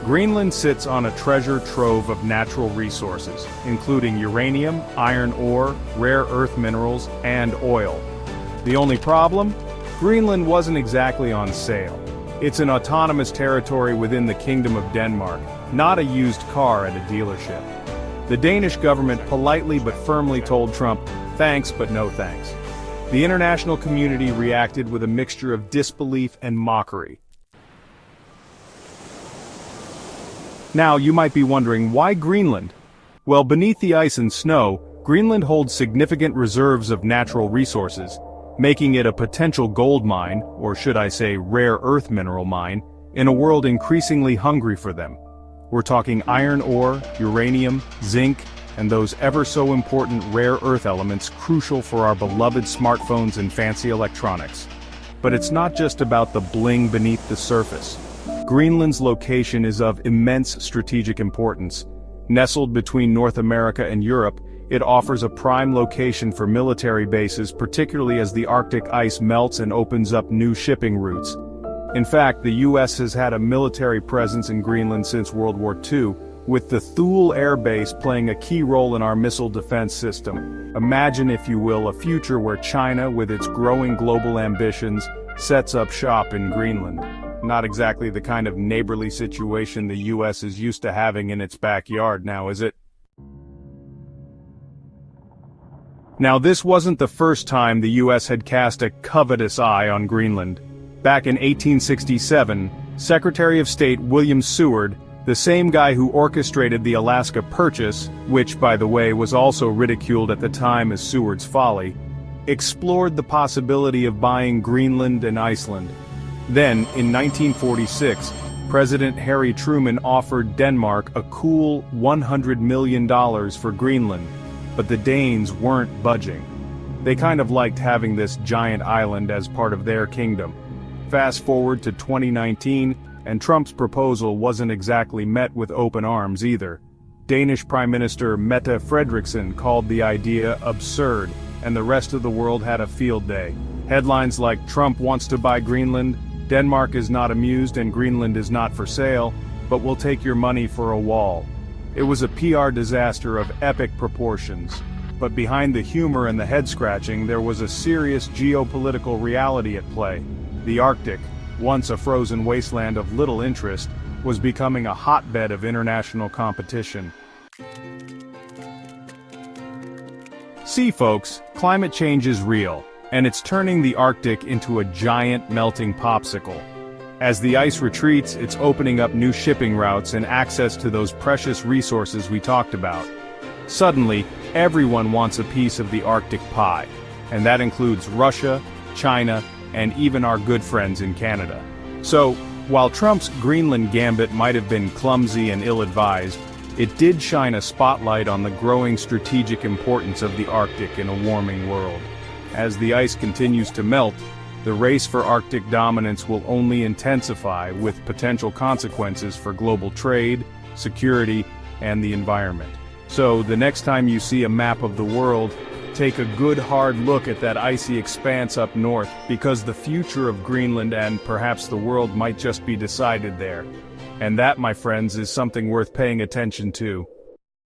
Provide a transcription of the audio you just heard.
Greenland sits on a treasure trove of natural resources, including uranium, iron ore, rare earth minerals, and oil. The only problem? Greenland wasn't exactly on sale. It's an autonomous territory within the Kingdom of Denmark, not a used car at a dealership. The Danish government politely but firmly told Trump, "Thanks, but no thanks." The international community reacted with a mixture of disbelief and mockery. Now, you might be wondering, why Greenland? Well, beneath the ice and snow, Greenland holds significant reserves of natural resources, making it a potential gold mine, or should I say rare earth mineral mine, in a world increasingly hungry for them. We're talking iron ore, uranium, zinc, and those ever-so-important rare earth elements crucial for our beloved smartphones and fancy electronics. But it's not just about the bling beneath the surface. Greenland's location is of immense strategic importance. Nestled between North America and Europe, it offers a prime location for military bases, particularly as the Arctic ice melts and opens up new shipping routes. In fact, the US has had a military presence in Greenland since World War II, with the Thule Air Base playing a key role in our missile defense system. Imagine, if you will, a future where China, with its growing global ambitions, sets up shop in Greenland. Not exactly the kind of neighborly situation the US is used to having in its backyard now, is it? Now, this wasn't the first time the US had cast a covetous eye on Greenland. Back in 1867, Secretary of State William Seward, the same guy who orchestrated the Alaska Purchase, which, by the way, was also ridiculed at the time as Seward's folly, explored the possibility of buying Greenland and Iceland. Then, in 1946, President Harry Truman offered Denmark a cool $100 million for Greenland, but the Danes weren't budging. They kind of liked having this giant island as part of their kingdom. Fast forward to 2019, and Trump's proposal wasn't exactly met with open arms either. Danish Prime Minister Mette Frederiksen called the idea absurd, and the rest of the world had a field day. Headlines like "Trump wants to buy Greenland," "Denmark is not amused and Greenland is not for sale, but we'll take your money for a wall." It was a PR disaster of epic proportions. But behind the humor and the head-scratching, there was a serious geopolitical reality at play. The Arctic, once a frozen wasteland of little interest, was becoming a hotbed of international competition. See, folks, climate change is real, and it's turning the Arctic into a giant melting popsicle. As the ice retreats, it's opening up new shipping routes and access to those precious resources we talked about. Suddenly, everyone wants a piece of the Arctic pie, and that includes Russia, China, and even our good friends in Canada. So, while Trump's Greenland gambit might have been clumsy and ill-advised, it did shine a spotlight on the growing strategic importance of the Arctic in a warming world. As the ice continues to melt, the race for Arctic dominance will only intensify, with potential consequences for global trade, security, and the environment. So, the next time you see a map of the world, take a good hard look at that icy expanse up north, because the future of Greenland and perhaps the world might just be decided there. And that, my friends, is something worth paying attention to.